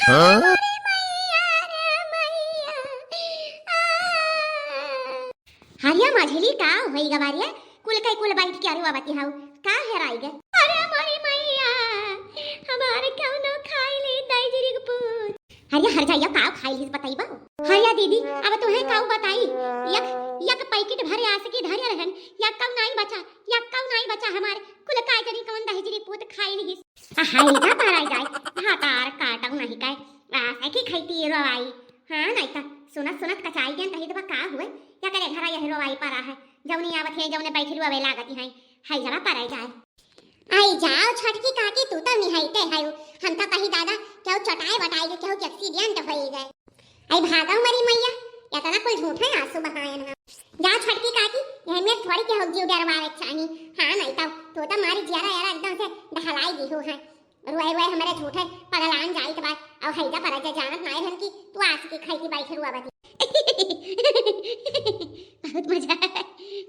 हाँ? हरिया माझेली का होई गवारिया कुल काय कुल बाईट के आरू आवती हाउ का हेराई गे अरे मोरी मैया हमारे क्यों न खाई ले दाई जी रे पुत हरिया हर जाइया का खाई ली बताइबा हरिया दीदी अब तोहे काऊ बताई यक यक पैकेट भरे आस की धरिया रहन यक काऊ नहीं बचा हमारे कुल काय जरी कौन दाई जी रे पुत खाई ली हाई जा पाराई जाए हातार काटऊ नहीं काय आ की खाईती रोई हां नहीं ता सुनत कचाई गेन तही दबा का हुए क्या करे घरा यह रोवाई पारा है जौनी आवत है जौने बैठी रुआवे लागती है हाय जरा पाराई जाए आई जाओ छटकी काकी तू तो निहाइते है हम तो कही दादा क्यों चटाई बटाई के क्यों एक्सीडेंट होई गए आई भागो मरी मैया या तना कोई झूठा आंसू बहायन है जा छटकी काकी यह में थोड़ी के हो जीव डरवावे चाहिए हां नहीं तो मारी जियारा यारा एकदम से ढलाई दी हो है रुआई हमारे झूठे पगलान जाई के बाद और हैजा पर जा जानत नाय हन की तू आस के खाई की बैठी रुआवती बहुत मजा है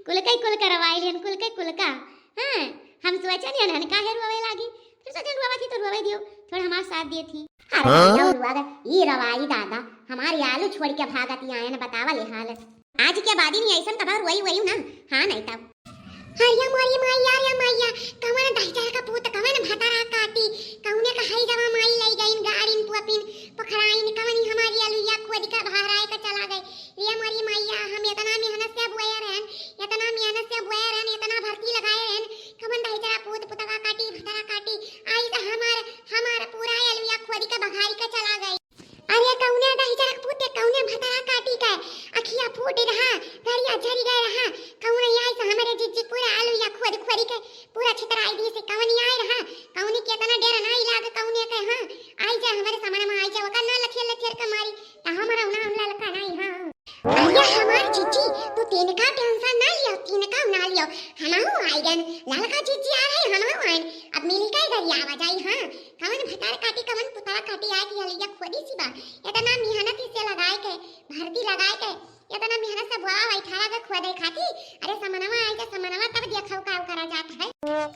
कुल करवाई लेन कुल का हां हम सोचा नहीं हन काहे रुआवे लागी फिर सोचे रुआवा थी तो रुआवे दियो थोड़ा हमार साथ दिए थी अरे यो रुआगा ई रवाई दादा हमारी आलू छोड़ के भागती आए न बतावा ले हाल आज के बाद ही नहीं ऐसा कबा रुआई ना हां नहीं तब हरिया मोरी मैया कवन दहिजर का पूत कवन भतरा काटी कौने का हई जवा माई लई गईन गाड़ीन पुअपिन पखराइन कवनी हमारी अलुया खुद का बहराए का चला गई रिया मोरी मैया हम इतना मेहनत से बुए रहन इतना भर्ती लगाए रहन कवन दहिजर पूत पुतवा काटी भतरा काटी आई तो हमार पूरा अलुया खुद का बघाई का चला गई अरे कौने दहिजर का पूत कौने भतरा काटी का अखिया फूट रहा गरिया झरी गए रहा कौने आई से हमारे जिज्जी पूरा आलू या खोद खोरी के पूरा छितराई दी से कौनी आई रहा कौनी के तना डेरा नहीं लाग कौने के हां आई जा हमारे सामान में आई जा वका ना लथेर का मारी ता हमारा उना हमला लका नहीं हां अरे हमार जिज्जी तू तीन का टेंशन ना लियो हमाहु आई गन लाल का जिज्जी आ रहे हमाहु आइन अब मिली का गरिया आवा जाई हां कवन भतार काटी कवन पुतरा काटी आई की हलिया खोदी सी बा इतना मेहनत से लगाए के भर्ती लगाए के इतना मेहनत से बुआ बैठाला के खुदे खाती अरे समनवा आई के समनवा तब देखौ का करा जात है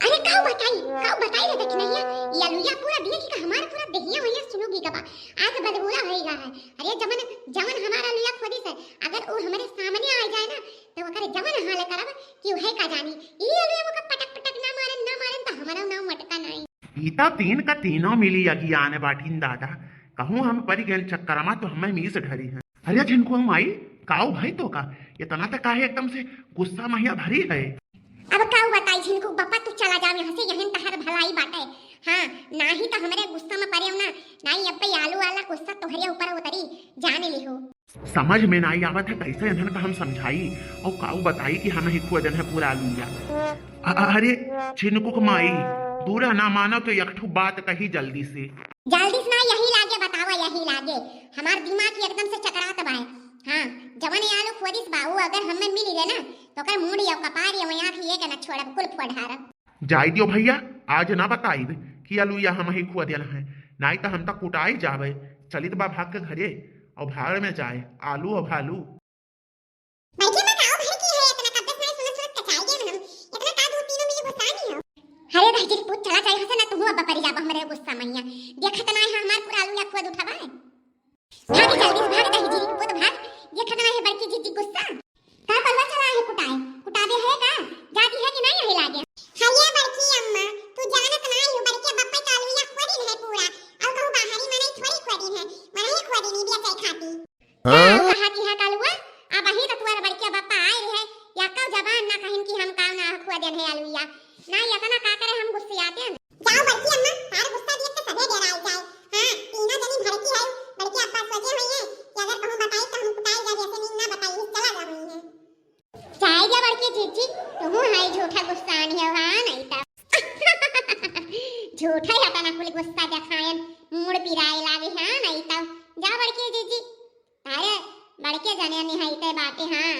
अरे काऊ बताई रे देख नहीं ये अलुया पूरा दिए की हमार पूरा दहिया होया सुनोगी कबा आज बदबूला होएगा है अरे जमन हमारा अलुया खोदी से अगर वो हमारे सामने आ जाए ना तो वो करे जमन हाल करब कि है का जानी ई अलुया को पटक ना मारन तो हमारा नाम मटका नहीं पीता तीन का तीनों मिली अगियान बाटीन दादा कहूँ हम परी गेल चक्करमा तो हमें मीस ढरी है अरे जिनको हम आई काऊ भाई तो का इतना तक काहे एकदम से गुस्सा महिया भरी है अब काऊ बताई जिनको बापा तू चला जा में हंसे यहन तहर भलाई बाटे हां नाही तो हमरे गुस्सा में परे ना नहीं अब पे आलू वाला गुस्सा तोहरे ऊपर उतरी जाने लिहो समझ में नहीं आवत है कैसे इन्हन का हम समझाई और काऊ बताई कि हम ही खुद है पूरा आलूया अरे छिनको को माई पूरा ना मानो तो एकठू बात कही जल्दी से ना यही लागे बतावा यही लागे हमार दिमाग एकदम से चकरात बाए हां जवन आलू खोदिस बाऊ अगर हमें मिल गए ना तो कर मुंडी और कपार या वहां की एक न छोड़ब कुल फोड़ार जाई दियो भैया आज ना बताई कि आलूया हम ही खुद है नहीं तो हम तक कुटाई जावे चलित बा भाग के घरे और भाड़ में जाए आलू और भालू बैठे मैं काऊ भाई की है इतना कब्बे से सुनत कचाई के हम इतना का दो तीनों मिली गुस्सा नहीं हो हरे भाई जी पूछ चला जाए हसन तू अब परी जाब हमरे गुस्सा मैया देखत ना है हमार पूरा आलू या खुद उठावा है भाग जल्दी भाग दही जी खुद भाग देखत ना है बड़की जी गुस्सा का पल्ला चला है कुटावे है का जाती है कि नहीं यही लागे हरिया बड़की अम्मा तू जानत ना है बड़के बप्पा का आलू या खोदी है पूरा और कहू बाहरी मने थोड़ी खोदी है मने ही खोदी नहीं बिया चाय खाती हां कहाती है कालुआ अब ही तो तुम्हारे बड़के बप्पा आए है या का जबान ना कहिन कि हम काव ना खोदे है आलूया ना या ना का करे हम गुस्से आते हैं जाओ बड़की अम्मा तार गुस्सा देख के सबे डराई जाए हां तीनों जनी भड़की है बड़की अप्पा सोचे हुई है कि अगर कहूं बताई तो हम कुटाई जा जैसे नहीं ना बताई चला जा रही है चाहे जा बड़की जीजी तुम है झूठा गुस्सा नहीं हो हां नहीं ता झूठा ही अपना कुल गुस्सा दिखायन मुड़ पिराए लागे हां नहीं ता जा बड़की जीजी अरे बड़के जाने नहीं है ते बातें हां